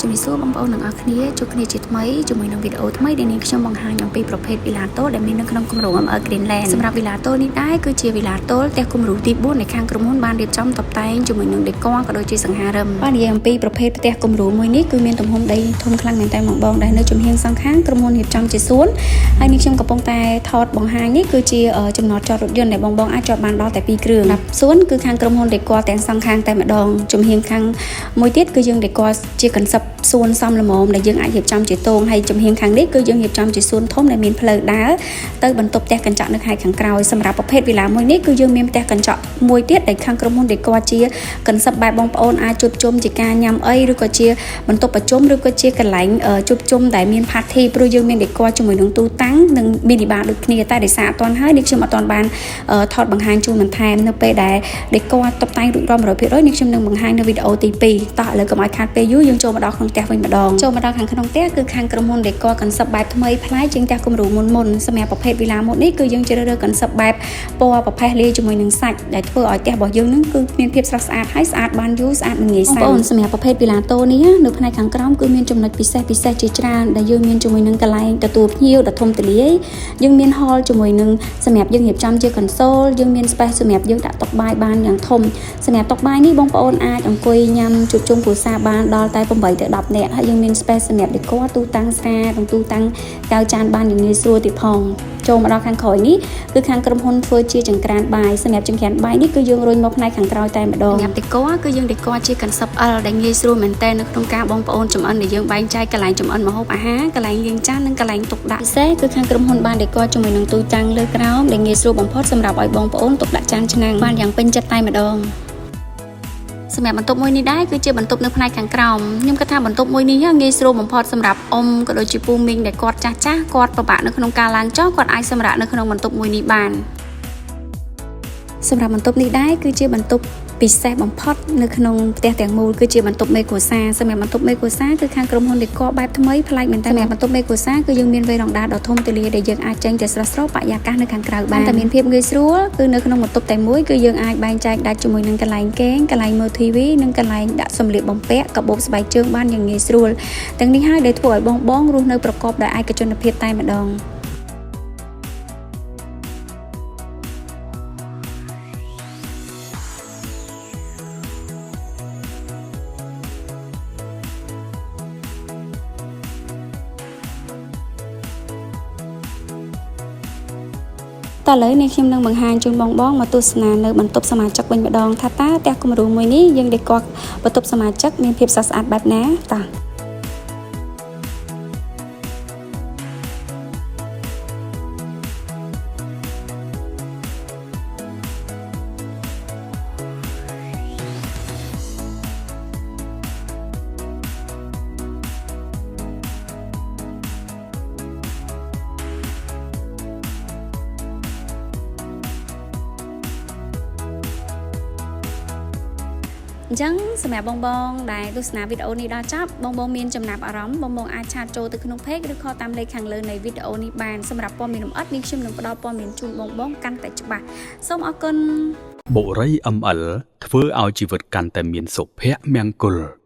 ជំរាបសួរបងប្អូនទាំងអស់គ្នាជួបគ្នាជាថ្មីជាមួយនឹងវីដេអូថ្មីដែលនាងខ្ញុំបង្ហាញអំពីប្រភេទវីឡាតូលដែលមាននៅក្នុងគម្រោង MR Greenland សម្រាប់វីឡាតូលនេះដែរគឺជាវីឡាតូលផ្ទះគំរូទី4នៃខាងក្រុមហ៊ុនបានរៀបចំតុបតែងជាមួយនឹងដេក័រក៏ដូចជាសង្ហារឹមបាទនិយាយអំពីប្រភេទផ្ទះគំរូមួយនេះគឺមានទំហំដីធំខ្លាំងមែនតើបងដែលនៅជំហៀងសងខាងក្រុមហ៊ុនរៀបចំជាសួនហើយនេះខ្ញុំកំពុងតែថតបង្ហាញនេះគឺជាចំណតចតរថយន្តដែលបងអាចចតបានដល់តែ2គ្រឿងសម្រាប់សួនគឺខាងក្រុមហ៊ុនដេក័រទាំងសងខាងតែម្ដងជំហៀងខាងមួយទៀតគឺយើងដេក័រជាកន្សឹបសួនសំល្មមដែលយើងអាចរៀបចំជាតងហើយជំហៀងខាងនេះគឺយើងរៀបចំជាសួនធំដែលមានផ្លូវដើរទៅបន្ទប់ផ្ទះកញ្ចក់នៅខាងក្រោយសម្រាប់ប្រភេទវីឡាមួយនេះគឺយើងមានផ្ទះកញ្ចក់មួយទៀតដែលខាងក្រុមហ៊ុនដេក័រជាកន្សឹបបែបបងប្អូនអាចជួបជុំជាការញ៉ាំអីឬក៏ជាបន្ទប់ប្រជុំឬក៏ជាកន្លែងជួបជុំដែលមាន party ព្រោះយើងមានដេក័រជាមួយនឹងទូតាំងនិងមីនីបារដូចគ្នាតែដោយសារអត់ទាន់ហើយនេះខ្ញុំអត់ទាន់បានថតបង្ហាញជូនបន្ថែមនៅពេលដែលដេក័រតុបតែងរួចរាល់ 100%នេះខ្ញុំនឹងបង្ហាញនៅវីដេអូទី2តោះឥឡូវកុំឲ្យខាតពេលយូរយើងចូលមកដល់ក្នុងផ្ទះវិញម្ដងចូលមកដល់ខាងក្នុងផ្ទះគឺខាងក្រុមហ៊ុនដេក័រកន្សឹបបែបថ្មីប្លែកជាងផ្ទះគំរូមុនសម្រាប់ប្រភេទវីឡាម៉ូដនេះគឺយើងជ្រើសរើសកន្សឹបបែបពណ៌ប្រផេះលាយជាមួយនឹងសាច់ដែលធ្វើឲ្យផ្ទះរបស់យើងនឹងគឺមានភាពស្រស់ស្អាតហើយស្អាតបានយូរស្អាតមិនងាយសាំបងប្អូនសម្រាប់ប្រភេទវីឡាតូនេះនៅផ្នែកខាងក្រោមគឺមានចំណុចពិសេសជាច្រើនដែលយើងមានជាមួយនឹងកន្លែងទទួលភ្ញៀវដ៏ធំទូលាយយើងមាន hall ជាមួយនឹងសម្រាប់យើងរៀបចំជា console យើងមាន space សម្រាប់យើងដាក់តុបាយបានយ៉ាងធំសម្រាប់តុបាយនេះបងប្អូនអាចអង្គុយញ៉ាំជួបជុំគ្រួសារបានដល់តែ8ទៅ10នាក់ហើយយើងមាន space សម្រាប់ដេក័រទូតាំងស្រានិងទូតាំងកៅចានបានយ៉ាងងាយស្រួលទៀតផងចូលមកដល់ខាងក្រោយនេះគឺខាងក្រុមហ៊ុនធ្វើជាចង្ក្រានបាយសម្រាប់ចង្ក្រានបាយនេះគឺយើងរុញមកផ្នែកខាងក្រោយតែម្ដងសម្រាប់ដេក័រគឺយើងដេក័រជាកន្សឹប L ដែលងាយស្រួលមែនតើនៅក្នុងការបងប្អូនចំអិនដែលយើងបែងចែកកន្លែងចំអិនម្ហូបអាហារកន្លែងលាងចាននិងកន្លែងទុកដាក់ពិសេសគឺខាងក្រុមហ៊ុនបានដេក័រជាមួយនឹងទូតាំងលើក្រោមដែលងាយស្រួលបំផុតសម្រាប់ឲ្យបងប្អូនទុកដាក់ចានឆ្នាំងបានយ៉ាងពេញចិត្តតែម្ដងសម្រាប់បន្ទប់មួយនេះដែរគឺជាបន្ទប់នៅផ្នែកខាងក្រោមខ្ញុំគិតថាបន្ទប់មួយនេះងាយស្រួលបំផុតសម្រាប់អ៊ំក៏ដូចជាពូមីងដែលគាត់ចាស់គាត់ពិបាកនៅក្នុងការឡើងចុះគាត់អាចសម្រាកនៅក្នុងបន្ទប់មួយនេះបានសម្រាប់បន្ទប់នេះដែរគឺជាបន្ទប់ពិសេសបំផុតនៅក្នុងផ្ទះទាំងមូលគឺជាបន្ទប់មេគ្រួសារសម្រាប់បន្ទប់មេគ្រួសារគឺខាងក្រុមហ៊ុនដេក័របែបថ្មីប្លែកមែនតើសម្រាប់បន្ទប់មេគ្រួសារគឺយើងមានវេរ៉ង់ដាដ៏ធំទូលាយដែលយើងអាចចេញទៅស្រស់បរិយាកាសនៅខាងក្រៅបានតែមានភាពងាយស្រួលគឺនៅក្នុងបន្ទប់តែមួយគឺយើងអាចបែងចែកដាច់ជាមួយនឹងកន្លែងគេងកន្លែងមើល TV និងកន្លែងដាក់សម្លៀកបំពាក់កាបូបស្បែកជើងបានយ៉ាងងាយស្រួលទាំងនេះហើយដែលធ្វើឲ្យបងរស់នៅប្រកបដោយឯកជនភាពតែម្ដងតើឥឡូវនេះខ្ញុំនឹងបង្ហាញជូនបងមកទស្សនានៅបន្ទប់សមាជិកវិញម្ដងថាតើផ្ទះគំរូមួយនេះយើងដេក័របន្ទប់សមាជិកមានភាពស្រស់ស្អាតបែបណាតើអញ្ចឹងសម្រាប់បងដែលទស្សនាវីដេអូនេះដល់ចប់បងមានចំណាប់អារម្មណ៍បងអាចឆាតចូលទៅក្នុង page ឬខលតាមលេខខាងលើនៃវីដេអូនេះបានសម្រាប់ព័ត៌មានលម្អិតនេះខ្ញុំនឹងផ្ដល់ព័ត៌មានជូនបងកាន់តែច្បាស់សូមអរគុណបុរី ML ធ្វើឲ្យជីវិតកាន់តែមានសុភមង្គល